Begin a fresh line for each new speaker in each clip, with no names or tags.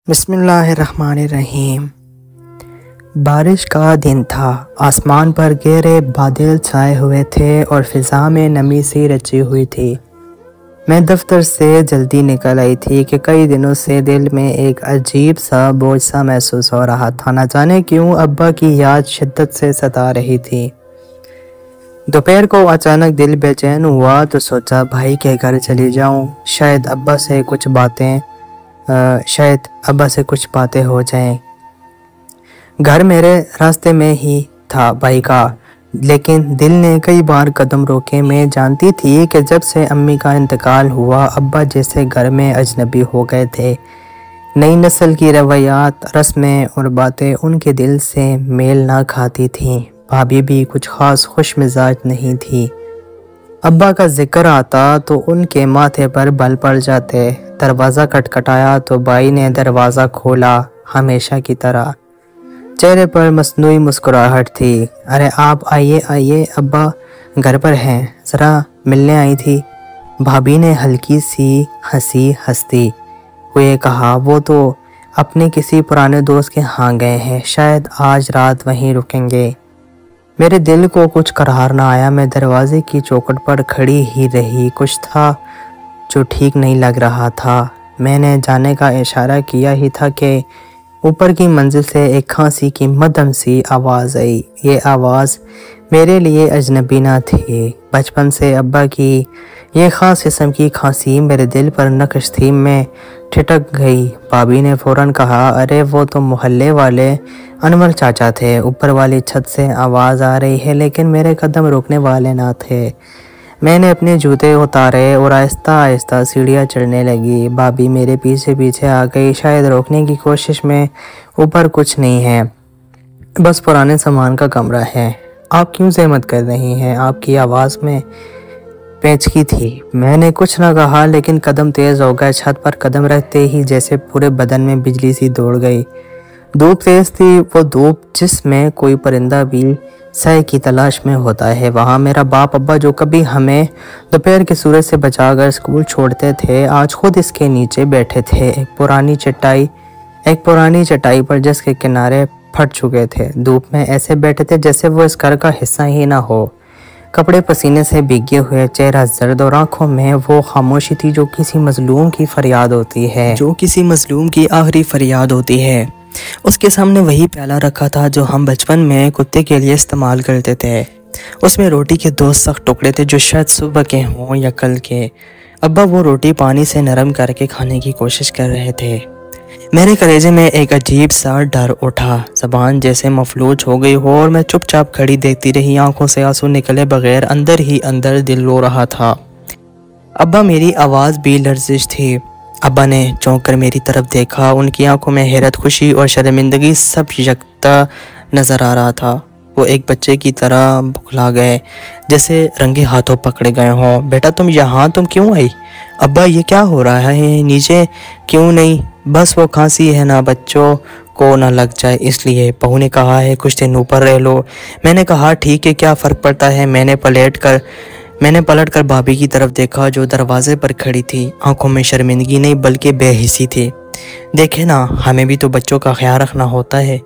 بسم اللہ الرحمن الرحیم۔ بارش کا دن تھا، آسمان پر گہرے بادل چھائے ہوئے تھے اور فضا میں نمی سی رچی ہوئی تھی۔ میں دفتر سے جلدی نکل آئی تھی کہ کئی دنوں سے دل میں ایک عجیب سا بوجھ سا محسوس ہو رہا تھا۔ نہ جانے کیوں ابا کی یاد شدت سے ستا رہی تھی۔ دوپہر کو اچانک دل بے چین ہوا تو سوچا بھائی کے گھر چلی جاؤں، شاید ابا سے کچھ باتیں ہو جائیں۔ گھر میرے راستے میں ہی تھا بھائی کا، لیکن دل نے کئی بار قدم روکے۔ میں جانتی تھی کہ جب سے امی کا انتقال ہوا ابا جیسے گھر میں اجنبی ہو گئے تھے۔ نئی نسل کی روایات، رسمیں اور باتیں ان کے دل سے میل نہ کھاتی تھیں۔ بھابھی بھی کچھ خاص خوش مزاج نہیں تھی۔ ابا کا ذکر آتا تو ان کے ماتھے پر بل پڑ جاتے۔ دروازہ کھٹکھٹایا تو بھائی نے دروازہ کھولا، ہمیشہ کی طرح۔ چہرے پر مصنوعی مسکراہٹ تھی۔ ارے آپ آئیے، ابا گھر پر ہیں، ذرا ملنے آئی تھی۔ بھابھی نے ہلکی سی ہنسی ہنستی ہوئے کہا، وہ تو اپنے کسی پرانے دوست کے ہاں گئے ہیں، شاید آج رات وہیں رکیں گے۔ میرے دل کو کچھ قرار نہ آیا۔ میں دروازے کی چوکھٹ پر کھڑی ہی رہی۔ کچھ تھا جو ٹھیک نہیں لگ رہا تھا۔ میں نے جانے کا اشارہ کیا ہی تھا کہ اوپر کی منزل سے ایک کھانسی کی مدھم سی آواز آئی۔ یہ آواز میرے لیے اجنبی نہ تھی۔ بچپن سے ابا کی یہ خاص قسم کی کھانسی میرے دل پر نقش تھی۔ میں ٹھٹک گئی۔ بھابھی نے فوراً کہا، ارے وہ تو محلے والے انور چاچا تھے، اوپر والی چھت سے آواز آ رہی ہے، لیکن میرے قدم روکنے والے نہ تھے۔ میں نے اپنے جوتے اتارے اور آہستہ آہستہ سیڑھیاں چڑھنے لگی۔ بھابھی میرے پیچھے آ گئی، شاید روکنے کی کوشش میں۔ اوپر کچھ نہیں ہے، بس پرانے سامان کا کمرہ ہے۔ آپ کیوں زحمت کر رہی ہیں؟ آپ کی آواز میں پیچیدگی تھی۔ میں نے کچھ نہ کہا، لیکن قدم تیز ہو گئے۔ چھت پر قدم رکھتے ہی جیسے پورے بدن میں بجلی سی دوڑ گئی۔ دھوپ تیز تھی، وہ دھوپ جس میں کوئی پرندہ بھی سائے کی تلاش میں ہوتا ہے۔ وہاں میرا باپ ابا جو کبھی ہمیں دوپہر کے سورج سے بچا کر اسکول چھوڑتے تھے، آج خود اس کے نیچے بیٹھے تھے، ایک پرانی چٹائی پر جس کے کنارے پھٹ چکے تھے۔ دھوپ میں ایسے بیٹھے تھے جیسے وہ اس گھر کا حصہ ہی نہ ہو۔ کپڑے پسینے سے بھیگے ہوئے، چہرہ زرد اور آنکھوں میں وہ خاموشی تھی جو کسی مظلوم کی فریاد ہوتی ہے، اس کے سامنے وہی پیالہ رکھا تھا جو ہم بچپن میں کتے کے لیے استعمال کرتے تھے۔ اس میں روٹی کے 2 سخت ٹکڑے تھے جو شاید صبح کے ہوں یا کل کے۔ ابا وہ روٹی پانی سے نرم کر کے کھانے کی کوشش کر رہے تھے۔ میرے کلیجے میں ایک عجیب سا ڈر اٹھا، زبان جیسے مفلوج ہو گئی ہو، اور میں چپ چاپ کھڑی دیکھتی رہی، آنکھوں سے آنسو نکلے بغیر۔ اندر ہی اندر دل رو رہا تھا۔ ابا میری آواز بھی لرزش تھی۔ ابا نے چونک کر میری طرف دیکھا، ان کی آنکھوں میں حیرت، خوشی اور شرمندگی سب یکجا نظر آ رہا تھا۔ وہ ایک بچے کی طرح بکھلا گئے، جیسے رنگے ہاتھوں پکڑے گئے ہوں۔ بیٹا تم یہاں، تم کیوں آئی؟ ابا یہ کیا ہو رہا ہے؟ نیچے کیوں نہیں؟ بس وہ کھانسی ہے نا، بچوں کو نہ لگ جائے اس لیے، بہو نے کہا ہے کچھ دن اوپر رہ لو۔ میں نے کہا ٹھیک ہے، کیا فرق پڑتا ہے؟ میں نے پلٹ کر بھابھی کی طرف دیکھا جو دروازے پر کھڑی تھی۔ آنکھوں میں شرمندگی نہیں بلکہ بے حسی تھی۔ دیکھیں نا، ہمیں بھی تو بچوں کا خیال رکھنا ہوتا ہے۔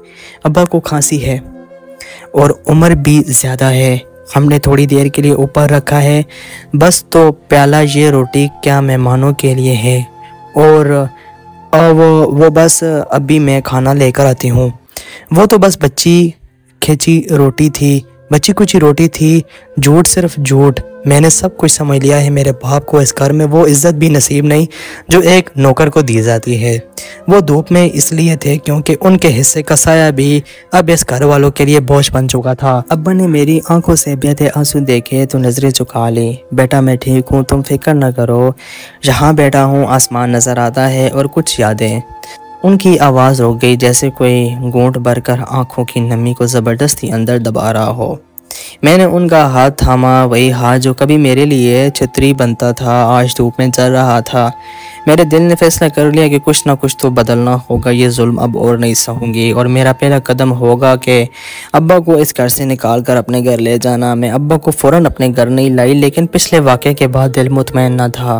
ابا کو کھانسی ہے اور عمر بھی زیادہ ہے۔ ہم نے تھوڑی دیر کے لیے اوپر رکھا ہے، بس تو پیالہ یہ روٹی کیا مہمانوں کے لیے ہے؟ اور وہ بس ابھی میں کھانا لے کر آتی ہوں۔ وہ تو بس بچی کچی روٹی تھی، جھوٹ صرف جھوٹ۔ میں نے سب کچھ سمجھ لیا ہے۔ میرے باپ کو اس گھر میں وہ عزت بھی نصیب نہیں جو ایک نوکر کو دی جاتی ہے۔ وہ دھوپ میں اس لیے تھے کیونکہ ان کے حصے کا سایہ بھی اب اس گھر والوں کے لیے بوجھ بن چکا تھا۔ ابا نے میری آنکھوں سے بہتے آنسو دیکھے تو نظریں چکا لی۔ بیٹا میں ٹھیک ہوں، تم فکر نہ کرو، جہاں بیٹھا ہوں آسمان نظر آتا ہے اور کچھ یادیں۔ ان کی آواز رک گئی، جیسے کوئی گھونٹ بھر کر آنکھوں کی نمی کو زبردستی اندر دبا رہا ہو۔ میں نے ان کا ہاتھ تھاما، وہی ہاتھ جو کبھی میرے لیے چھتری بنتا تھا، آج دھوپ میں جل رہا تھا۔ میرے دل نے فیصلہ کر لیا کہ کچھ نہ کچھ تو بدلنا ہوگا، یہ ظلم اب اور نہیں سہوں گی، اور میرا پہلا قدم ہوگا کہ ابا کو اس گھر سے نکال کر اپنے گھر لے جانا۔ میں ابا کو فوراً اپنے گھر نہیں لائی، لیکن پچھلے واقعے کے بعد دل مطمئن نہ تھا۔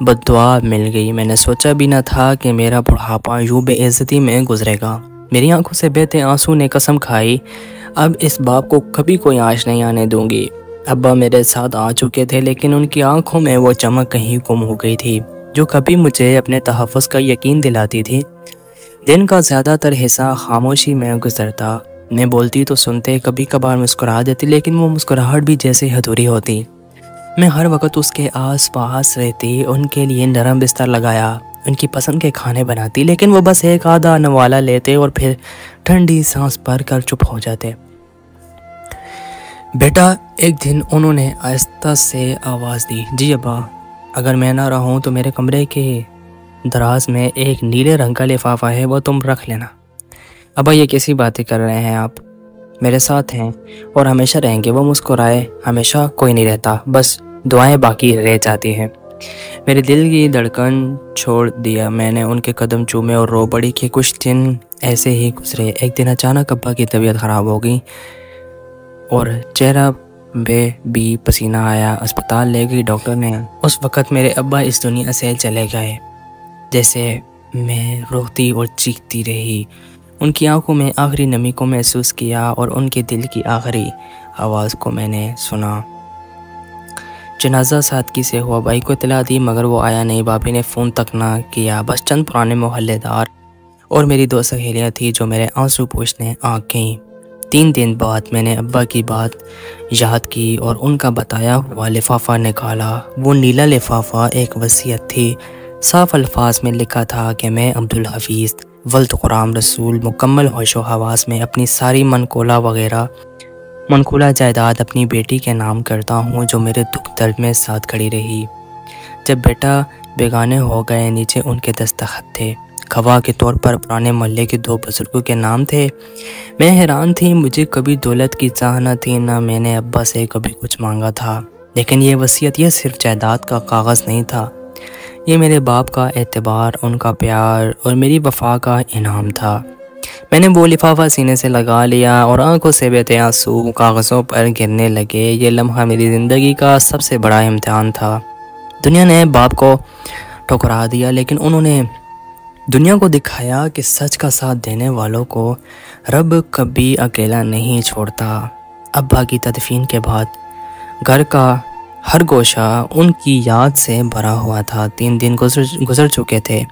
بددعا مل گئی۔ میں نے سوچا بھی نہ تھا کہ میرا بڑھاپا یوں بے عزتی میں گزرے گا۔ میری آنکھوں سے بہتے آنسو نے قسم کھائی اب اس باپ کو کبھی کوئی آنچ نہیں آنے دوں گی۔ ابا میرے ساتھ آ چکے تھے لیکن ان کی آنکھوں میں وہ چمک کہیں گم ہو گئی تھی جو کبھی مجھے اپنے تحفظ کا یقین دلاتی تھی۔ دن کا زیادہ تر حصہ خاموشی میں گزرتا۔ میں بولتی تو سنتے، کبھی کبھار مسکرا دیتی لیکن وہ مسکراہٹ بھی جیسے ادھوری ہوتی۔ میں ہر وقت اس کے آس پاس رہتی، ان کے لیے نرم بستر لگایا، ان کی پسند کے کھانے بناتی، لیکن وہ بس ایک آدھا نوالا لیتے اور پھر ٹھنڈی سانس بھر کر چپ ہو جاتے۔ بیٹا، ایک دن انہوں نے آہستہ سے آواز دی، جی ابا، اگر میں نہ رہوں تو میرے کمرے کے دراز میں ایک نیلے رنگ کا لفافہ ہے، وہ تم رکھ لینا۔ ابا یہ کیسی باتیں کر رہے ہیں آپ؟ میرے ساتھ ہیں اور ہمیشہ رہیں گے۔ وہ مسکرائے، ہمیشہ کوئی نہیں رہتا، بس دعائیں باقی رہ جاتی ہیں۔ میرے دل کی دھڑکن چھوڑ دیا، میں نے ان کے قدم چومے اور رو پڑی کہ کچھ دن ایسے ہی گزرے۔ ایک دن اچانک ابا کی طبیعت خراب ہو گئی اور چہرہ بے بھی پسینہ آیا۔ اسپتال لے گئی ڈاکٹر نے۔ اس وقت میرے ابا اس دنیا سے چلے گئے۔ جیسے میں روتی اور چیختی رہی۔ ان کی آنکھوں میں آخری نمی کو محسوس کیا اور ان کے دل کی آخری آواز کو میں نے سنا۔ جنازہ سادگی سے ہوا، بھائی کو اطلاع دی مگر وہ آیا نہیں، بھابھی نے فون تک نہ کیا، بس چند پرانے محلے دار اور میری دو سہیلیاں تھیں جو میرے آنسو پوچھنے آ گئیں۔ 3 دن بعد میں نے ابا کی بات یاد کی اور ان کا بتایا ہوا لفافہ نکالا۔ وہ نیلا لفافہ ایک وصیت تھی۔ صاف الفاظ میں لکھا تھا کہ میں عبدالحفیظ ولد غلام رسول مکمل ہوش و حواس میں اپنی ساری منقولہ جائیداد اپنی بیٹی کے نام کرتا ہوں جو میرے دکھ درد میں ساتھ کھڑی رہی۔ جب بیٹا بیگانے ہو گئے، نیچے ان کے دستخط تھے۔ گواہ کے طور پر پرانے محلے کے 2 بزرگوں کے نام تھے۔ میں حیران تھی، مجھے کبھی دولت کی چاہ نہ تھی، نہ میں نے ابا سے کبھی کچھ مانگا تھا، لیکن یہ وصیت، یہ صرف جائیداد کا کاغذ نہیں تھا، یہ میرے باپ کا اعتبار، ان کا پیار اور میری وفا کا انعام تھا۔ میں نے وہ لفافہ سینے سے لگا لیا اور آنکھوں سے بہتے آنسو کاغذوں پر گرنے لگے۔ یہ لمحہ میری زندگی کا سب سے بڑا امتحان تھا۔ دنیا نے باپ کو ٹھکرا دیا لیکن انہوں نے دنیا کو دکھایا کہ سچ کا ساتھ دینے والوں کو رب کبھی اکیلا نہیں چھوڑتا۔ ابا کی تدفین کے بعد گھر کا ہر گوشہ ان کی یاد سے بھرا ہوا تھا۔ 3 دن گزر چکے تھے۔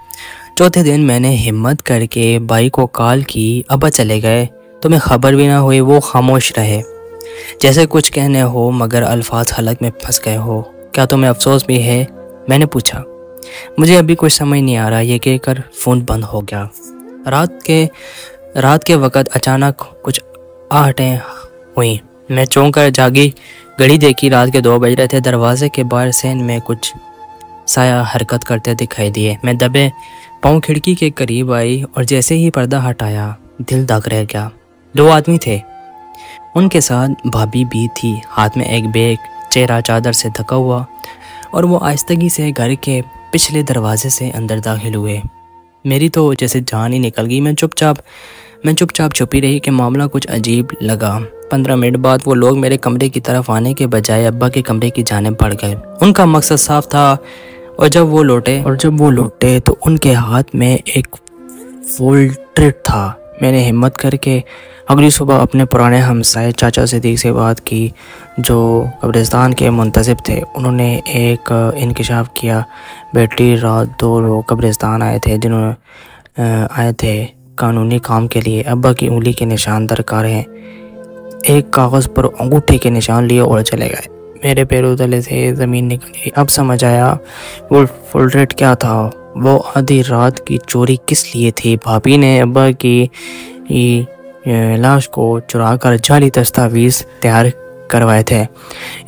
چوتھے دن میں نے ہمت کر کے بھائی کو کال کی، ابا چلے گئے، تمہیں خبر بھی نہ ہوئی؟ وہ خاموش رہے، جیسے کچھ کہنے ہو مگر الفاظ حلق میں پھنس گئے ہو۔ کیا تمہیں افسوس بھی ہے؟ میں نے پوچھا۔ مجھے ابھی کچھ سمجھ نہیں آ رہا، یہ کہہ کر فون بند ہو گیا۔ رات کے وقت اچانک کچھ آہٹیں ہوئیں۔ میں چونک کر جاگی، گھڑی دیکھی، رات کے 2 بج رہے تھے۔ دروازے کے باہر سین میں کچھ سایہ حرکت کرتے دکھائی دیے۔ میں دبے پاؤں کھڑکی کے قریب آئی اور جیسے ہی پردہ ہٹایا دل داغ رہ گیا۔ 2 آدمی تھے، ان کے ساتھ بھابھی بھی تھی، ہاتھ میں ایک بیگ، چہرہ چادر سے ڈھکا ہوا، اور وہ آہستگی سے گھر کے پچھلے دروازے سے اندر داخل ہوئے۔ میری تو جیسے جان ہی نکل گئی۔ میں چپ چاپ چھپی رہی کہ معاملہ کچھ عجیب لگا۔ 15 منٹ بعد وہ لوگ میرے کمرے کی طرف آنے کے بجائے ابا کے کمرے کی جانب بڑھ گئے۔ ان کا مقصد صاف تھا، اور جب وہ لوٹے تو ان کے ہاتھ میں ایک پورٹریٹ تھا۔ میں نے ہمت کر کے اگلی صبح اپنے پرانے ہمسائے چاچا صدیق سے بات کی جو قبرستان کے منتظم تھے۔ انہوں نے ایک انکشاف کیا، بیٹی رات 2 لوگ قبرستان آئے تھے قانونی کام کے لیے، ابا کی انگلی کے نشان درکار ہیں، ایک کاغذ پر انگوٹھے کے نشان لیے اور چلے گئے۔ میرے پیروں تلے سے زمین نکل گئی۔ اب سمجھ آیا وہ پورٹریٹ کیا تھا، وہ آدھی رات کی چوری کس لیے تھی۔ بھابھی نے ابا کی لاش کو چرا کر جعلی دستاویز تیار کروائے تھے۔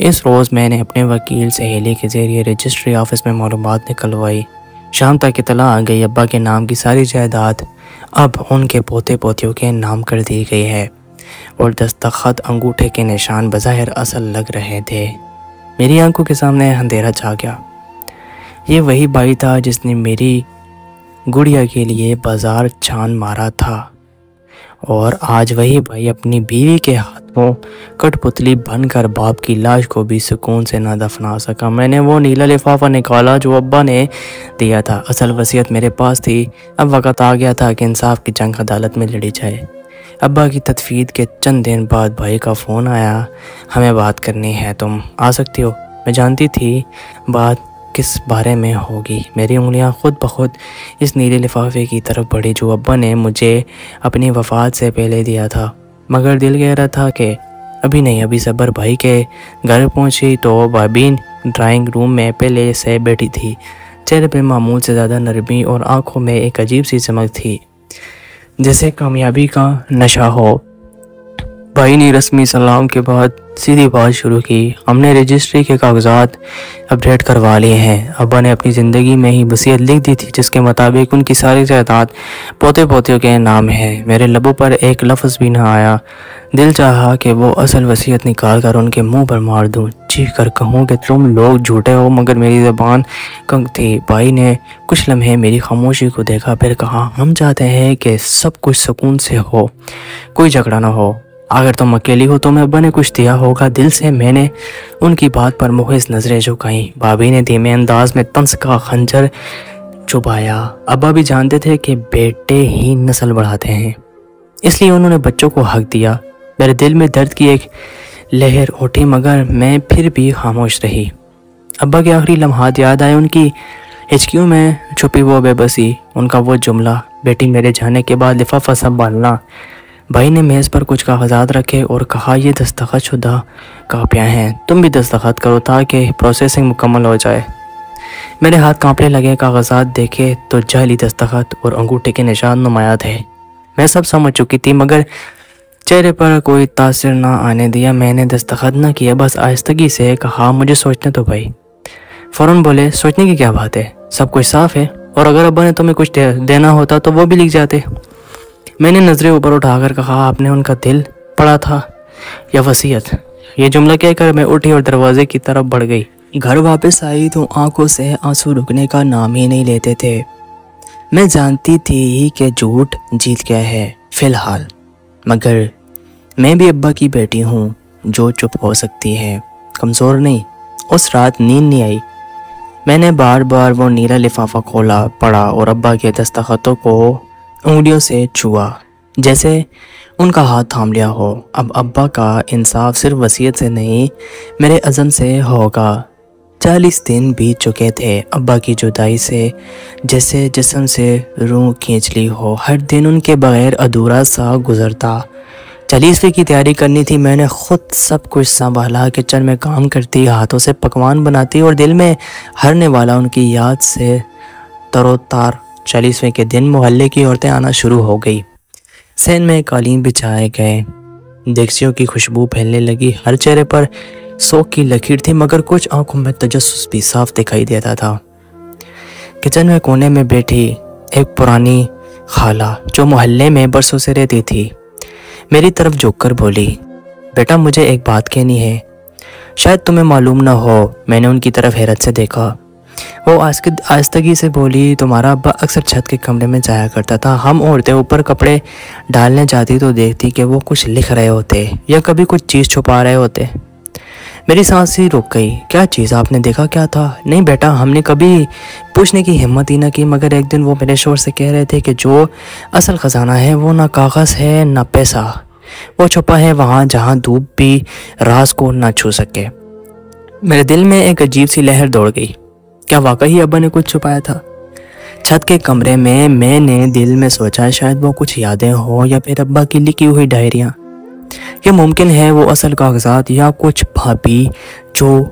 اس روز میں نے اپنے وکیل سہیلی کے ذریعے رجسٹری آفس میں معلومات نکلوائی۔ شام تک اطلاع آ گئی، ابا کے نام کی ساری جائیداد اب ان کے پوتے پوتیوں کے نام کر دی گئی ہے، اور دستخط انگوٹھے کے نشان بظاہر اصل لگ رہے تھے۔ میری آنکھوں کے سامنے اندھیرا چھا گیا۔ یہ وہی بھائی تھا جس نے میری گڑیا کے لیے بازار چھان مارا تھا اور آج وہی بھائی اپنی بیوی کے ہاتھوں کٹ پتلی بن کر باپ کی لاش کو بھی سکون سے نہ دفنا سکا۔ میں نے وہ نیلا لفافہ نکالا جو ابا نے دیا تھا۔ اصل وصیت میرے پاس تھی۔ اب وقت آ گیا تھا کہ انصاف کی جنگ عدالت میں لڑی جائے۔ ابا کی تدفین کے چند دن بعد بھائی کا فون آیا، ہمیں بات کرنی ہے، تم آ سکتی ہو؟ میں جانتی تھی بات کس بارے میں ہوگی۔ میری انگلیاں خود بخود اس نیلے لفافے کی طرف بڑھی جو ابا نے مجھے اپنی وفات سے پہلے دیا تھا، مگر دل کہہ رہا تھا کہ ابھی نہیں، ابھی صبر۔ بھائی کے گھر پہنچی تو بھابھی ڈرائنگ روم میں پہلے سے بیٹھی تھی۔ چہرے پہ معمول سے زیادہ نرمی اور آنکھوں میں ایک عجیب سی چمک تھی، جیسے کامیابی کا نشہ ہو۔ بھائی نے رسمی سلام کے بعد سیدھی بات شروع کی۔ ہم نے رجسٹری کے کاغذات اپڈیٹ کروا لیے ہیں۔ ابا نے اپنی زندگی میں ہی وصیت لکھ دی تھی جس کے مطابق ان کی ساری جائیداد پوتے پوتیوں کے نام ہے۔ میرے لبوں پر ایک لفظ بھی نہ آیا۔ دل چاہا کہ وہ اصل وصیت نکال کر ان کے منہ پر مار دوں، چیخ کر کہوں کہ تم لوگ جھوٹے ہو، مگر میری زبان کنگ تھی۔ بھائی نے کچھ لمحے میری خاموشی کو دیکھا، پھر کہا، ہم چاہتے ہیں کہ سب کچھ سکون سے ہو، کوئی جھگڑا نہ ہو۔ اگر تم اکیلی ہو تو میں ابا نے کچھ دیا ہوگا دل سے۔ میں نے ان کی بات پر محض نظریں جھکائیں۔ بھابھی نے دھیمے انداز میں طنز کا خنجر چبایا۔ ابا بھی جانتے تھے کہ بیٹے ہی نسل بڑھاتے ہیں، اس لیے انہوں نے بچوں کو حق دیا۔ میرے دل میں درد کی ایک لہر اٹھی، مگر میں پھر بھی خاموش رہی۔ ابا کے آخری لمحات یاد آئے، ان کی ہچکیوں میں چھپی وہ بے بسی، ان کا وہ جملہ، بیٹی میرے جانے کے بعد لفافہ سنبھالنا۔ بھائی نے میز پر کچھ کاغذات رکھے اور کہا، یہ دستخط شدہ کاپیاں ہیں، تم بھی دستخط کرو تاکہ پروسیسنگ مکمل ہو جائے۔ میرے ہاتھ کانپنے لگے۔ کاغذات دیکھے تو جعلی دستخط اور انگوٹھے کے نشان نمایاں تھے۔ میں سب سمجھ چکی تھی، مگر چہرے پر کوئی تاثر نہ آنے دیا۔ میں نے دستخط نہ کیا، بس آہستگی سے کہا، مجھے سوچنے دو بھائی۔ فوراً بولے، سوچنے کی کیا بات ہے، سب کچھ صاف ہے، اور اگر ابا نے تمہیں کچھ دینا ہوتا تو وہ بھی لکھ جاتے۔ میں نے نظریں اوپر اٹھا کر کہا، آپ نے ان کا دل پڑھا تھا یا وصیت؟ یہ جملہ کہہ کر میں اٹھی اور دروازے کی طرف بڑھ گئی۔ گھر واپس آئی تو آنکھوں سے آنسو رکنے کا نام ہی نہیں لیتے تھے۔ میں جانتی تھی کہ جھوٹ جیت گیا ہے فی الحال، مگر میں بھی ابا کی بیٹی ہوں جو چپ ہو سکتی ہے، کمزور نہیں۔ اس رات نیند نہیں آئی۔ میں نے بار بار وہ نیلا لفافہ کھولا، پڑھا اور ابا کے دستخطوں کو انگلیوں سے چھوا، جیسے ان کا ہاتھ تھام لیا ہو۔ اب ابا کا انصاف صرف وصیت سے نہیں، میرے عزم سے ہوگا۔ 40 دن بیت چکے تھے ابا کی جدائی سے، جیسے جسم سے روح کھینچ لی ہو۔ ہر دن ان کے بغیر ادھورا سا گزرتا۔ 40ویں کی تیاری کرنی تھی۔ میں نے خود سب کچھ سنبھالا، کچن میں کام کرتی، ہاتھوں سے پکوان بناتی اور دل میں ہرنے والا ان کی یاد سے تر و تار۔ 40ویں کے دن محلے کی عورتیں آنا شروع ہو گئی۔ صحن میں قالین بچھائے گئے، دیگچیوں کی خوشبو پھیلنے لگی۔ ہر چہرے پر سوگ کی لکیر تھی، مگر کچھ آنکھوں میں تجسس بھی صاف دکھائی دیتا تھا۔ کچن میں کونے میں بیٹھی ایک پرانی خالہ جو محلے میں برسوں سے رہتی تھی، میری طرف جھک کر بولی، بیٹا مجھے ایک بات کہنی ہے، شاید تمہیں معلوم نہ ہو۔ میں نے ان کی طرف حیرت سے دیکھا۔ وہ آہستگی سے بولی، تمہارا ابا اکثر چھت کے کمرے میں جایا کرتا تھا، ہم عورتیں اوپر کپڑے ڈالنے جاتی تو دیکھتی کہ وہ کچھ لکھ رہے ہوتے یا کبھی کچھ چیز چھپا رہے ہوتے۔ میری سانس ہی رک گئی۔ کیا چیز؟ آپ نے دیکھا کیا تھا؟ نہیں بیٹا، ہم نے کبھی پوچھنے کی ہمت ہی نہ کی، مگر ایک دن وہ میرے شوہر سے کہہ رہے تھے کہ جو اصل خزانہ ہے وہ نہ کاغذ ہے نہ پیسہ، وہ چھپا ہے وہاں جہاں دھوپ بھی راز کو نہ چھو سکے۔ میرے دل میں ایک عجیب سی لہر دوڑ گئی۔ کیا واقعی ابا نے کچھ چھپایا تھا؟ چھت کے کمرے میں نے دل میں سوچا، شاید وہ کچھ یادیں ہوں یا پھر ابا کی لکھی ہوئی ڈائریاں، یا ممکن ہے وہ اصل کاغذات، یا کچھ بھابھی جو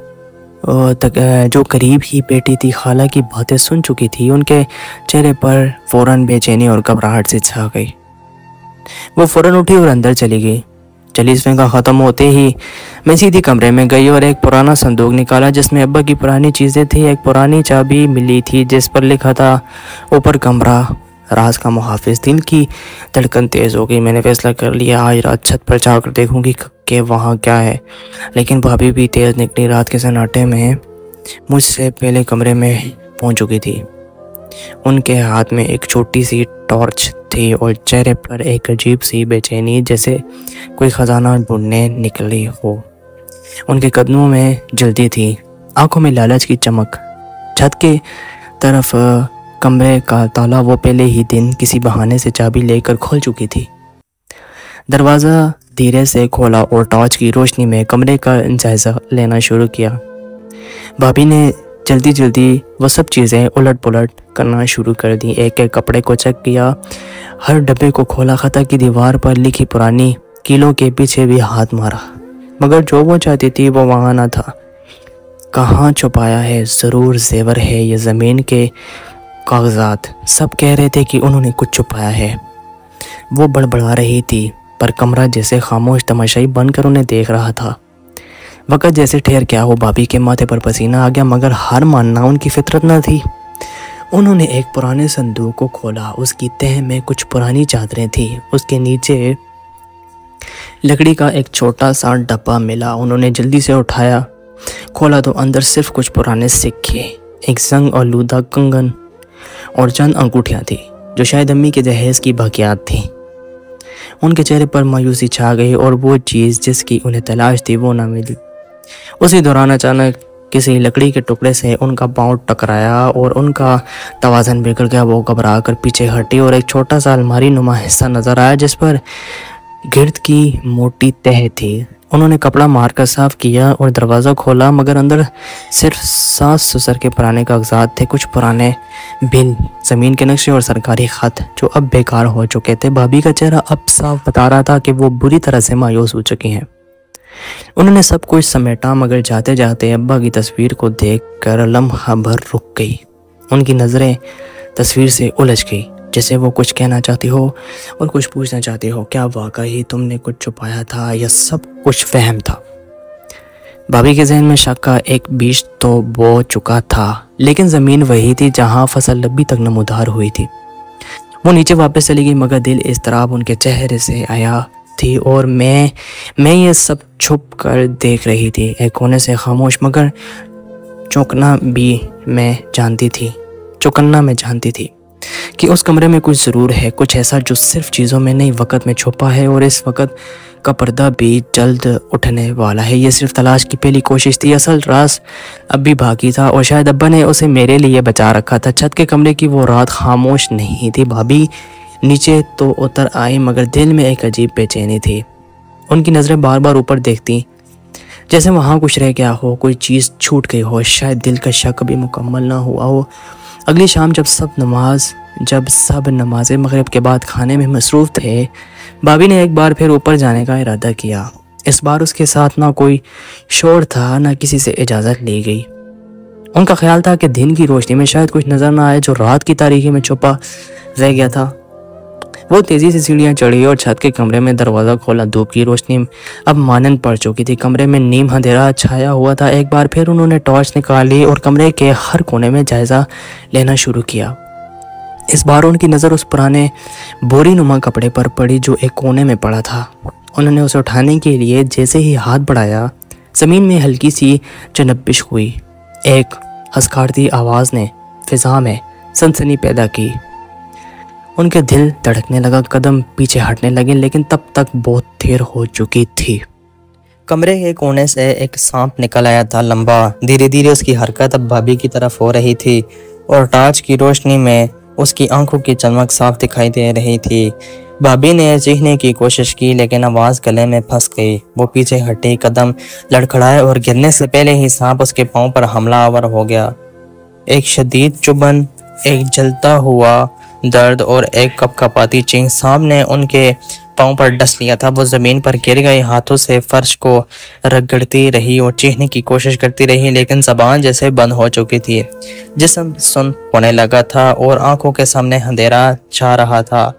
قریب ہی بیٹی تھی خالہ کی باتیں سن چکی تھی۔ ان کے چہرے پر فوراً بے چینی اور گھبراہٹ سے چھا گئی۔ وہ فوراً اٹھی اور اندر چلی گئی۔ 40ویں کا ختم ہوتے ہی میں سیدھی کمرے میں گئی اور ایک پرانا صندوق نکالا جس میں ابا کی پرانی چیزیں تھیں۔ ایک پرانی چابی ملی تھی جس پر لکھا تھا، اوپر کمرہ، راز کا محافظ۔ دل کی دھڑکن تیز ہو گئی۔ میں نے فیصلہ کر لیا، آج رات چھت پر جا کر دیکھوں گی کہ وہاں کیا ہے۔ لیکن بھابھی بھی تیز نکلی۔ رات کے سناٹے میں مجھ سے پہلے کمرے میں پہنچ چکی تھی۔ ان کے ہاتھ میں ایک چھوٹی سی ٹارچ تھی اور چہرے پر ایک عجیب سی بے چینی، جیسے کوئی خزانہ ڈھونڈنے نکلی ہو۔ ان کے قدموں میں جلدی تھی، آنکھوں میں لالچ کی چمک۔ چھت کے طرف کمرے کا تالا وہ پہلے ہی دن کسی بہانے سے چابی لے کر کھول چکی تھی۔ دروازہ دھیرے سے کھولا اور ٹارچ کی روشنی میں کمرے کا جائزہ لینا شروع کیا۔ بھابی نے جلدی جلدی وہ سب چیزیں الٹ پلٹ کرنا شروع کر دی، ایک ایک کپڑے کو چیک کیا، ہر ڈبے کو کھولا، خطا کی دیوار پر لکھی پرانی کیلوں کے پیچھے بھی ہاتھ مارا، مگر جو وہ چاہتی تھی وہ وہاں نہ تھا۔ کہاں چھپایا ہے؟ ضرور زیور ہے یا زمین کے کاغذات۔ سب کہہ رہے تھے کہ انہوں نے کچھ چھپایا ہے۔ وہ بڑبڑا رہی تھی، پر کمرہ جیسے خاموش تماشائی بن کر انہیں دیکھ رہا تھا۔ وقت جیسے ٹھہر گیا ہو، بھابی کے ماتھے پر پسینہ آ گیا، مگر ہار ماننا ان کی فطرت نہ تھی۔ انہوں نے ایک پرانے صندوق کو کھولا، اس کی تہہ میں کچھ پرانی چادریں تھیں، اس کے نیچے لکڑی کا ایک چھوٹا سا ڈبہ ملا۔ انہوں نے جلدی سے اٹھایا، کھولا تو اندر صرف کچھ پرانے سکے، ایک زنگ آلودہ کنگن اور چند انگوٹھیاں تھیں جو شاید امی کے جہیز کی باقیات تھیں۔ ان کے چہرے پر مایوسی چھا گئی اور وہ چیز جس کی انہیں تلاش تھی وہ نہ ملی۔ اسی دوران اچانک کسی لکڑی کے ٹکڑے سے ان کا پاؤں ٹکرایا اور ان کا توازن بگڑ گیا۔ وہ گھبرا کر پیچھے ہٹی اور ایک چھوٹا سا الماری نما حصہ نظر آیا جس پر گرد کی موٹی تہہ تھی۔ انہوں نے کپڑا مار کر صاف کیا اور دروازہ کھولا، مگر اندر صرف ساس سسر کے پرانے کاغذات تھے، کچھ پرانے بل، زمین کے نقشے اور سرکاری خط جو اب بیکار ہو چکے تھے۔ بھابی کا چہرہ اب صاف بتا رہا تھا کہ وہ بری طرح سے مایوس ہو چکی ہیں۔ انہوں نے سب کچھ سمیٹا، مگر جاتے جاتے ابا کی تصویر کو دیکھ کر لمحہ بھر رک گئی۔ ان کی نظریں تصویر سے الجھ گئی، جیسے وہ کچھ کہنا چاہتی ہو اور کچھ پوچھنا چاہتی ہو۔ کیا واقعی تم نے کچھ چھپایا تھا یا سب کچھ وہم تھا؟ بھابی کے ذہن میں شک کا ایک بیج تو بو چکا تھا، لیکن زمین وہی تھی جہاں فصل لبی تک نمودار ہوئی تھی۔ وہ نیچے واپس چلی گئی، مگر دل اضطراب ان کے چہرے سے آیا تھی اور میں یہ سب چھپ کر دیکھ رہی تھی، ایک کونے سے خاموش، مگر چونکنا میں جانتی تھی کہ اس کمرے میں کچھ ضرور ہے، کچھ ایسا جو صرف چیزوں میں نہیں وقت میں چھپا ہے، اور اس وقت کا پردہ بھی جلد اٹھنے والا ہے۔ یہ صرف تلاش کی پہلی کوشش تھی، اصل راز اب بھی باقی تھا، اور شاید ابا نے اسے میرے لیے بچا رکھا تھا۔ چھت کے کمرے کی وہ رات خاموش نہیں تھی۔ بھابی نیچے تو اتر آئی، مگر دل میں ایک عجیب بے چینی تھی۔ ان کی نظریں بار بار اوپر دیکھتی، جیسے وہاں کچھ رہ گیا ہو، کوئی چیز چھوٹ گئی ہو، شاید دل کا شک بھی مکمل نہ ہوا ہو۔ اگلی شام جب سب نماز مغرب کے بعد کھانے میں مصروف تھے، بھابی نے ایک بار پھر اوپر جانے کا ارادہ کیا۔ اس بار اس کے ساتھ نہ کوئی شور تھا، نہ کسی سے اجازت لی گئی۔ ان کا خیال تھا کہ دن کی روشنی میں شاید کچھ نظر نہ آئے جو رات کی تاریکی میں چھپا رہ گیا تھا۔ وہ تیزی سے سیڑھیاں چڑھی اور چھت کے کمرے میں دروازہ کھولا۔ دھوپ کی روشنی اب مانند پڑ چکی تھی، کمرے میں نیم اندھیرا چھایا ہوا تھا۔ ایک بار پھر انہوں نے ٹارچ نکالی اور کمرے کے ہر کونے میں جائزہ لینا شروع کیا۔ اس بار ان کی نظر اس پرانے بوری نما کپڑے پر پڑی جو ایک کونے میں پڑا تھا۔ انہوں نے اسے اٹھانے کے لیے جیسے ہی ہاتھ بڑھایا، زمین میں ہلکی سی چنبش ہوئی۔ ایک ہنسکارتی آواز نے فضا میں سنسنی پیدا کی۔ ان کے دل دھڑکنے لگا، قدم پیچھے ہٹنے لگے، لیکن تب تک بہت دیر ہو چکی تھی۔ کمرے کے کونے سے ایک سانپ نکل آیا تھا، لمبا۔ دھیرے دھیرے اس کی حرکت اب بھابی کی طرف ہو رہی تھی اور ٹارچ کی روشنی میں اس کی آنکھوں کی چمک صاف دکھائی دے رہی تھی۔ بھابی نے چیخنے کی کوشش کی، لیکن آواز گلے میں پھنس گئی۔ وہ پیچھے ہٹی، قدم لڑکھڑائے اور گرنے سے پہلے ہی سانپ اس کے پاؤں پر حملہ آور ہو گیا۔ ایک شدید چبھن، ایک جلتا ہوا درد اور ایک کپکپاتی چینخ سانپ نے ان کے پاؤں پر ڈس لیا تھا۔ وہ زمین پر گر گئی، ہاتھوں سے فرش کو رگڑتی رہی اور چیخنے کی کوشش کرتی رہی، لیکن زبان جیسے بند ہو چکی تھی۔ جسم سن ہونے لگا تھا اور آنکھوں کے سامنے اندھیرا چھا رہا تھا۔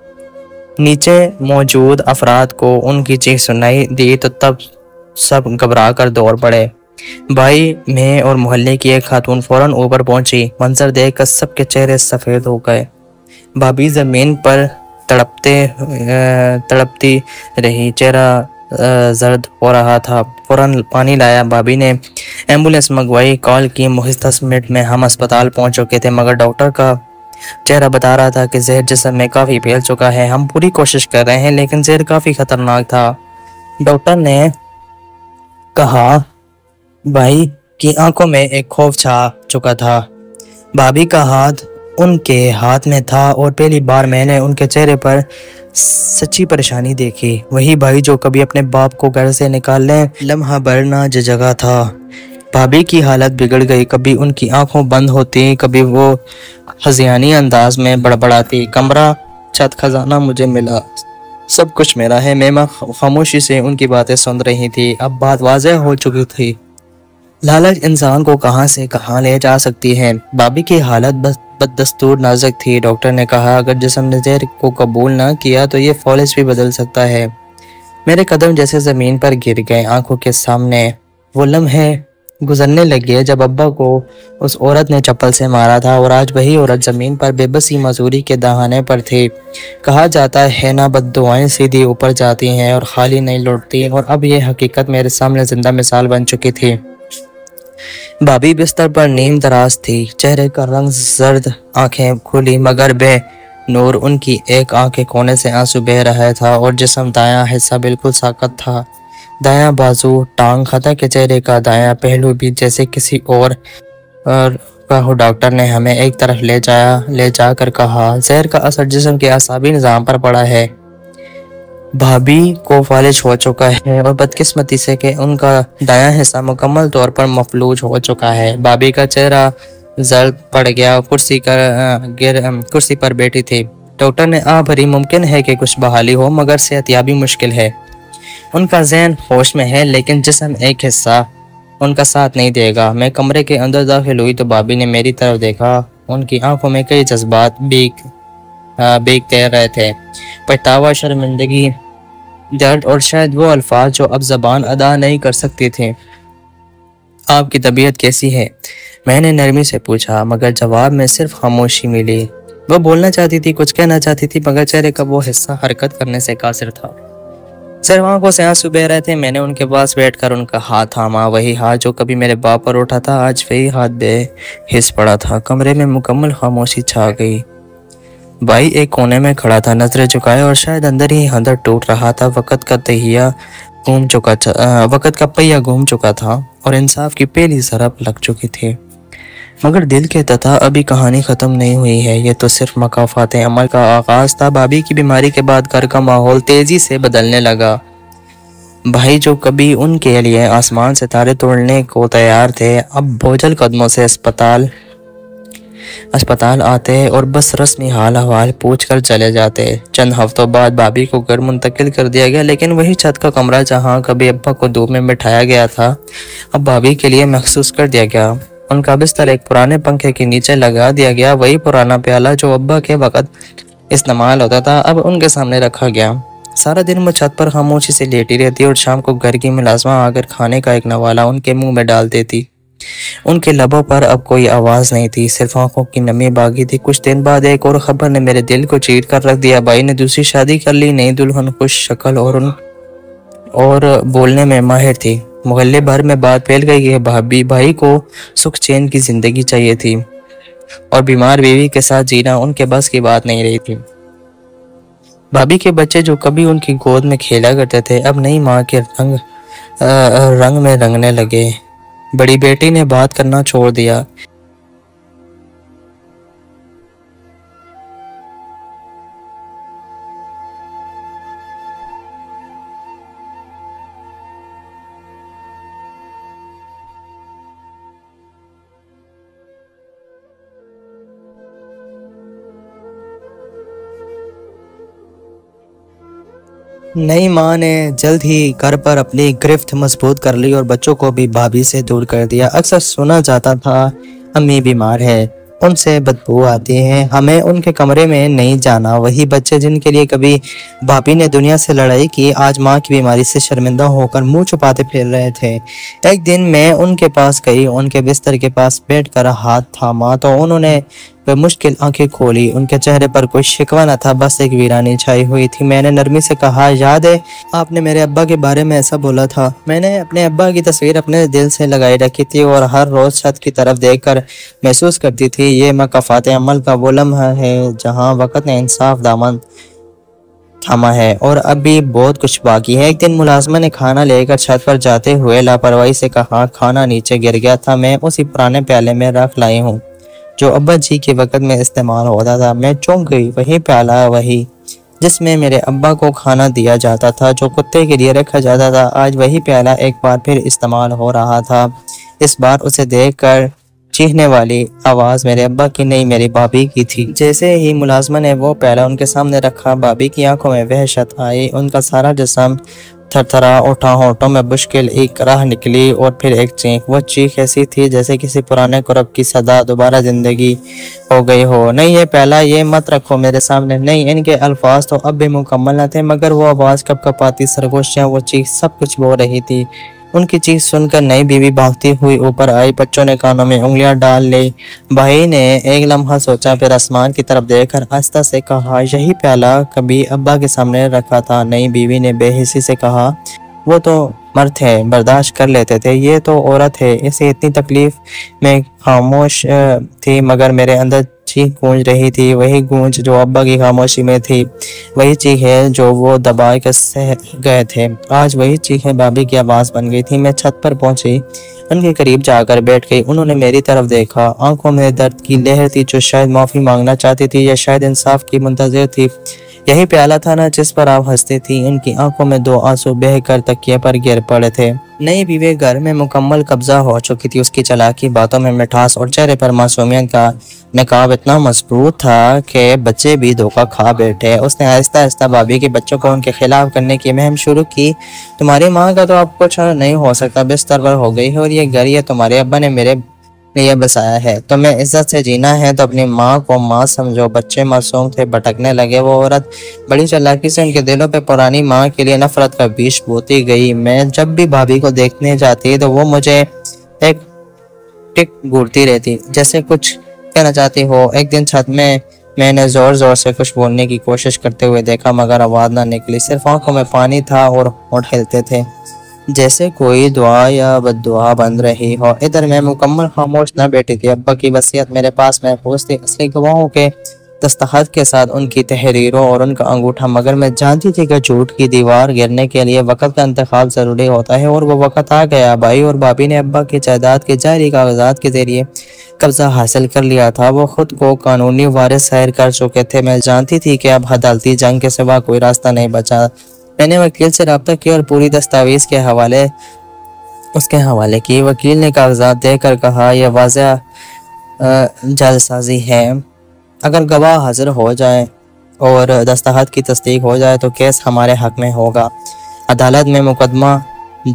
نیچے موجود افراد کو ان کی چیخ سنائی دی تو تب سب گھبرا کر دوڑ پڑے۔ بھائی، میں اور محلے کی ایک خاتون فوراً اوپر پہنچی۔ منظر دیکھ کر سب کے چہرے سفید ہو گئے۔ بھابی زمین پر تڑپتی رہی، چہرہ زرد ہو رہا تھا۔ فوراً پانی لایا، بھابی نے ایمبولینس منگوائی، کال کی۔ 10 منٹ میں ہم اسپتال پہنچ چکے تھے، مگر ڈاکٹر کا چہرہ بتا رہا تھا کہ زہر جسم میں کافی پھیل چکا ہے، ہم پوری کوشش کر رہے ہیں لیکن زہر کافی خطرناک تھا۔ ڈاکٹر نے کہا بھائی کی آنکھوں میں ایک خوف چھا چکا تھا۔ بھابھی کا ہاتھ ان کے ہاتھ میں تھا اور پہلی بار میں نے ان کے چہرے پر سچی پریشانی دیکھی، وہی بھائی جو کبھی اپنے باپ کو گھر سے نکالنے لمحہ بھر نہ جگہ تھا۔ بھابھی کی حالت بگڑ گئی، کبھی ان کی آنکھوں بند ہوتی، کبھی وہ ہذیانی انداز میں بڑبڑاتی، کمرہ، چھت، خزانہ مجھے ملا، سب کچھ میرا ہے۔ میں خاموشی سے ان کی باتیں سن رہی تھی۔ اب بات واضح ہو چکی تھی، لالچ انسان کو کہاں سے کہاں لے جا سکتی ہے۔ بھابھی کی حالت بددستور نازک تھی۔ ڈاکٹر نے کہا اگر جسم نے زہر کو قبول نہ کیا تو یہ فالج بھی بدل سکتا ہے۔ میرے قدم جیسے زمین پر گر گئے، آنکھوں کے سامنے وہ لمحے گزرنے لگے جب ابا کو اس عورت نے چپل سے مارا تھا اور آج وہی عورت زمین پر بے بسی معذوری کے دہانے پر تھی۔ کہا جاتا ہے نا بد دعائیں سیدھی اوپر جاتی ہیں اور خالی نہیں لوٹتی، اور اب یہ حقیقت میرے سامنے زندہ مثال بن چکی تھی۔ بھابھی بستر پر نیم دراز تھی، چہرے کا رنگ زرد، آنکھیں کھلی مگر بے نور، ان کی ایک آنکھ کے کونے سے آنسو بہہ رہا تھا اور جسم دایاں حصہ بالکل ساکت تھا، دایاں بازو، ٹانگ، خطا کے چہرے کا دایاں پہلو بھی جیسے کسی اور کا۔ ڈاکٹر نے ہمیں ایک طرف لے جا کر کہا زہر کا اثر جسم کے اعصابی نظام پر پڑا ہے، بھابھی کو فالج ہو چکا ہے اور بدقسمتی سے کہ ان کا دایاں حصہ مکمل طور پر مفلوج ہو چکا ہے۔ بھابھی کا چہرہ زرد پڑ گیا، کرسی پر بیٹھی تھی۔ ڈاکٹر نے بھری ممکن ہے کہ کچھ بحالی ہو مگر صحت یابی مشکل ہے، ان کا ذہن ہوش میں ہے لیکن جسم ایک حصہ ان کا ساتھ نہیں دے گا۔ میں کمرے کے اندر داخل ہوئی تو بھابھی نے میری طرف دیکھا، ان کی آنکھوں میں کئی جذبات بھیگتے رہے تھے، پچھتاوا، شرمندگی، درد اور شاید وہ الفاظ جو اب زبان ادا نہیں کر سکتی تھی۔ آپ کی طبیعت کیسی ہے؟ میں نے نرمی سے پوچھا مگر جواب میں صرف خاموشی ملی۔ وہ بولنا چاہتی تھی، کچھ کہنا چاہتی تھی مگر چہرے کا وہ حصہ حرکت کرنے سے قاصر تھا۔ صرف آنکھوں سے آنسو بہہ رہے تھے۔ میں نے ان کے پاس بیٹھ کر ان کا ہاتھ تھاما، وہی ہاتھ جو کبھی میرے باپ پر اٹھا تھا، آج وہی ہاتھ بے حس پڑا تھا۔ کمرے میں مکمل خاموشی چھا گئی۔ بھائی ایک کونے میں کھڑا تھا، نظریں جھکائے اور شاید اندر ہی اندر ٹوٹ رہا تھا۔ وقت کا پہیہ گھوم چکا تھا اور انصاف کی پہلی ضرب لگ چکی تھی، مگر دل کہتا تھا ابھی کہانی ختم نہیں ہوئی ہے، یہ تو صرف مکافات عمل کا آغاز تھا۔ بھابھی کی بیماری کے بعد گھر کا ماحول تیزی سے بدلنے لگا۔ بھائی جو کبھی ان کے لیے آسمان سے تارے توڑنے کو تیار تھے، اب بوجھل قدموں سے اسپتال آتے اور بس رسمی حال احوال پوچھ کر چلے جاتے۔ چند ہفتوں بعد بھابھی کو گھر منتقل کر دیا گیا، لیکن وہی چھت کا کمرہ جہاں کبھی ابا کو دھوپ میں بٹھایا گیا تھا، اب بھابھی کے لیے مخصوص کر دیا گیا۔ ان کا بستر ایک پرانے پنکھے کے نیچے لگا دیا گیا، وہی پرانا پیالہ جو ابا کے وقت استعمال ہوتا تھا اب ان کے سامنے رکھا گیا۔ سارا دن وہ چھت پر خاموشی سے لیٹی رہتی اور شام کو گھر کی ملازمہ آ کر کھانے کا ایک نوالا ان کے منہ میں ڈال دیتی۔ ان کے لبوں پر اب کوئی آواز نہیں تھی، صرف آنکھوں کی نمی باقی تھی۔ کچھ دن بعد ایک اور خبر نے میرے دل کو چیر کر رکھ دیا، بھائی نے دوسری شادی کر لی، نئی دلہن، خوش شکل اور بولنے میں ماہر تھی۔ محلے بھر میں بات پھیل گئی کہ بھائی کو سکھ چین کی زندگی چاہیے تھی اور بیمار بیوی کے ساتھ جینا ان کے بس کی بات نہیں رہی تھی۔ بھابھی کے بچے جو کبھی ان کی گود میں کھیلا کرتے تھے اب نئی ماں کے رنگ میں رنگنے لگے۔ بڑی بیٹی نے بات کرنا چھوڑ دیا۔ نئی ماں نے جلد ہی گھر پر اپنی گرفت مضبوط کر لی اور بچوں کو بھی بھابھی سے دور کر دیا۔ اکثر سنا جاتا تھا امی بیمار ہے، ان سے بدبو آتی ہے، ہمیں ان کے کمرے میں نہیں جانا۔ وہی بچے جن کے لیے کبھی بھابھی نے دنیا سے لڑائی کی، آج ماں کی بیماری سے شرمندہ ہو کر منہ چھپاتے پھر رہے تھے۔ ایک دن میں ان کے پاس گئی، ان کے بستر کے پاس بیٹھ کر ہاتھ تھاما تو انہوں نے وہ مشکل آنکھیں کھولی، ان کے چہرے پر کوئی شکوہ نہ تھا، بس ایک ویرانی چھائی ہوئی تھی۔ میں نے نرمی سے کہا، یاد ہے آپ نے میرے ابا کے بارے میں ایسا بولا تھا؟ میں نے اپنے ابا کی تصویر اپنے دل سے لگائی رکھی تھی اور ہر روز چھت کی طرف دیکھ کر محسوس کرتی تھی یہ مکافات عمل کا وہ لمحہ ہے جہاں وقت نے انصاف دامن تھاما ہے، اور اب بھی بہت کچھ باقی ہے۔ ایک دن ملازمہ نے کھانا لے کر چھت پر جاتے ہوئے لاپرواہی سے کہا، کھانا نیچے گر گیا تھا، میں اسی پرانے پیالے میں رکھ لائی ہوں جو ابا جی کے وقت میں استعمال ہوتا تھا۔ میں چونک گئی، وہی پیالہ، وہی جس میں میرے ابا کو کھانا دیا جاتا تھا، جو کتے کے لیے رکھا جاتا تھا، آج وہی پیالہ ایک بار پھر استعمال ہو رہا تھا۔ اس بار اسے دیکھ کر چیخنے والی آواز میرے ابا کی نہیں، میری بھابھی کی تھی۔ جیسے ہی ملازمہ نے وہ پیالہ ان کے سامنے رکھا، بھابھی کی آنکھوں میں وحشت آئی، ان کا سارا جسم تھر تھرا اٹھا، ہونٹوں میں مشکل ایک راہ نکلی اور پھر ایک چیخ۔ وہ چیخ ایسی تھی جیسے کسی پرانے کرب کی صدا دوبارہ زندگی ہو گئی ہو۔ نہیں، یہ پیالہ یہ مت رکھو میرے سامنے، نہیں۔ ان کے الفاظ تو اب بھی مکمل نہ تھے، مگر وہ آواز کپ کپاتی، سرگوشیاں، وہ چیخ، سب کچھ بول رہی تھی۔ ان کی چیخ سن کر نئی بیوی بھاگتی ہوئی اوپر آئی، بچوں نے کانوں میں انگلیاں ڈال لی۔ بھائی نے ایک لمحہ سوچا، پھر آسمان کی طرف دیکھ کر آہستہ سے کہا، یہی پیالہ کبھی ابا کے سامنے رکھا تھا۔ نئی بیوی نے بے حسی سے کہا، وہ تو مرد تھے، برداشت کر لیتے تھے، یہ تو عورت ہے، اسے اتنی تکلیف میں خاموش تھی، مگر میرے اندر چیخ گونج رہی تھی، وہی گونج جو ابا کی خاموشی میں تھی، وہی چیخ ہے جو وہ دبا کے سہ گئے تھے، آج وہی چیخ ہے بھابھی کی آواز بن گئی تھی۔ میں چھت پر پہنچی، ان کے قریب جا کر بیٹھ گئی، انہوں نے میری طرف دیکھا، آنکھوں میں درد کی لہر تھی، جو شاید معافی مانگنا چاہتی تھی یا شاید انصاف کی منتظر تھی۔ یہی پیالہ تھا نا جس پر آپ ہنستی تھی؟ ان کی آنکھوں میں دو آنسو بہہ کر تکیے پر گر پڑے تھے۔ نئی بیوی گھر میں مکمل قبضہ ہو چکی تھی، اس کی چالاکی، باتوں میں مٹھاس اور چہرے پر معصومیت کا نقاب اتنا مضبوط تھا کہ بچے بھی دھوکہ کھا بیٹھے۔ اس نے آہستہ آہستہ بھابھی کے بچوں کو ان کے خلاف کرنے کی مہم شروع کی۔ تمہاری ماں کا تو اب کچھ نہیں ہو سکتا، بستر پر ہو گئی ہے، اور یہ گھر یہ تمہارے ابا نے میرے لیے بسایا ہے، تمہیں عزت سے جینا ہے تو اپنی ماں کو ماں سمجھو۔ بچے معصوم تھے، بھٹکنے لگے، وہ عورت بڑی چالاکی سے ان کے دلوں پہ پرانی ماں کے لیے نفرت کا بیج بوتی گئی۔ میں جب بھی بھابھی کو دیکھنے جاتی تو وہ مجھے ایک ٹک گھورتی رہتی، جیسے کچھ کہنا چاہتی ہو۔ ایک دن چھت میں نے زور زور سے کچھ بولنے کی کوشش کرتے ہوئے دیکھا، مگر آواز نہ نکلی، صرف آنکھوں میں پانی تھا اور ہونٹ ہلتے تھے جیسے کوئی دعا یا بد دعا بن رہی ہو۔ ادھر میں مکمل خاموش نہ بیٹھی تھی، ابا کی وصیت میرے پاس محفوظ تھی، اصلی گواہوں کے دستخط کے ساتھ، ان کی تحریروں اور ان کا انگوٹھا، مگر میں جانتی تھی کہ جھوٹ کی دیوار گرنے کے لیے وقت کا انتخاب ضروری ہوتا ہے، اور وہ وقت آ گیا۔ بھائی اور بھابھی نے ابا کی جائیداد کے جعلی کاغذات کے ذریعے قبضہ حاصل کر لیا تھا، وہ خود کو قانونی وارث ظاہر کر چکے تھے۔ میں جانتی تھی کہ اب عدالتی جنگ کے سوا کوئی راستہ نہیں بچا۔ میں نے وکیل سے رابطہ کیا اور پوری دستاویز کے حوالے کی۔ وکیل نے کاغذات دے کر کہا، یہ واضح جعل سازی ہے، اگر گواہ حاضر ہو جائے اور دستخط کی تصدیق ہو جائے تو کیس ہمارے حق میں ہوگا۔ عدالت میں مقدمہ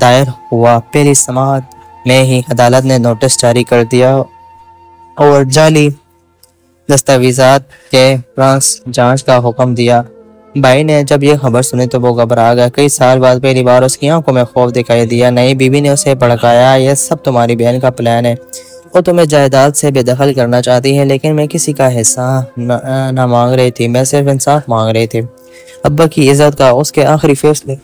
دائر ہوا، پہلی سماعت میں ہی عدالت نے نوٹس جاری کر دیا اور جعلی دستاویزات کے فرانس جانچ کا حکم دیا۔ بھائی نے جب یہ خبر سنی تو وہ گھبرا گیا، کئی سال بعد پہلی بار اس کی آنکھوں میں خوف دکھائی دیا۔ نئی بیوی نے اسے بھڑکایا، یہ سب تمہاری بہن کا پلان ہے، وہ تمہیں جائیداد سے بے دخل کرنا چاہتی ہے، لیکن میں کسی کا حصہ نہ مانگ رہی تھی، میں صرف انصاف مانگ رہی تھی، ابا کی عزت کا، اس کے آخری فیصلے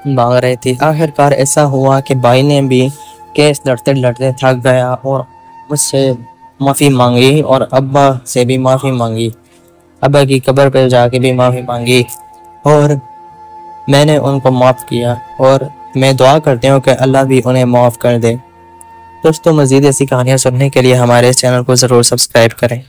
مانگ رہی تھی۔ آخر کار ایسا ہوا کہ بھائی نے بھی کیس لڑتے لڑتے تھک گیا اور مجھ سے معافی مانگی اور ابا سے بھی معافی مانگی، ابا کی قبر پہ جا کے بھی معافی مانگی، اور میں نے ان کو معاف کیا، اور میں دعا کرتی ہوں کہ اللہ بھی انہیں معاف کر دے۔ دوستو، مزید ایسی کہانیاں سننے کے لیے ہمارے اس چینل کو ضرور سبسکرائب کریں۔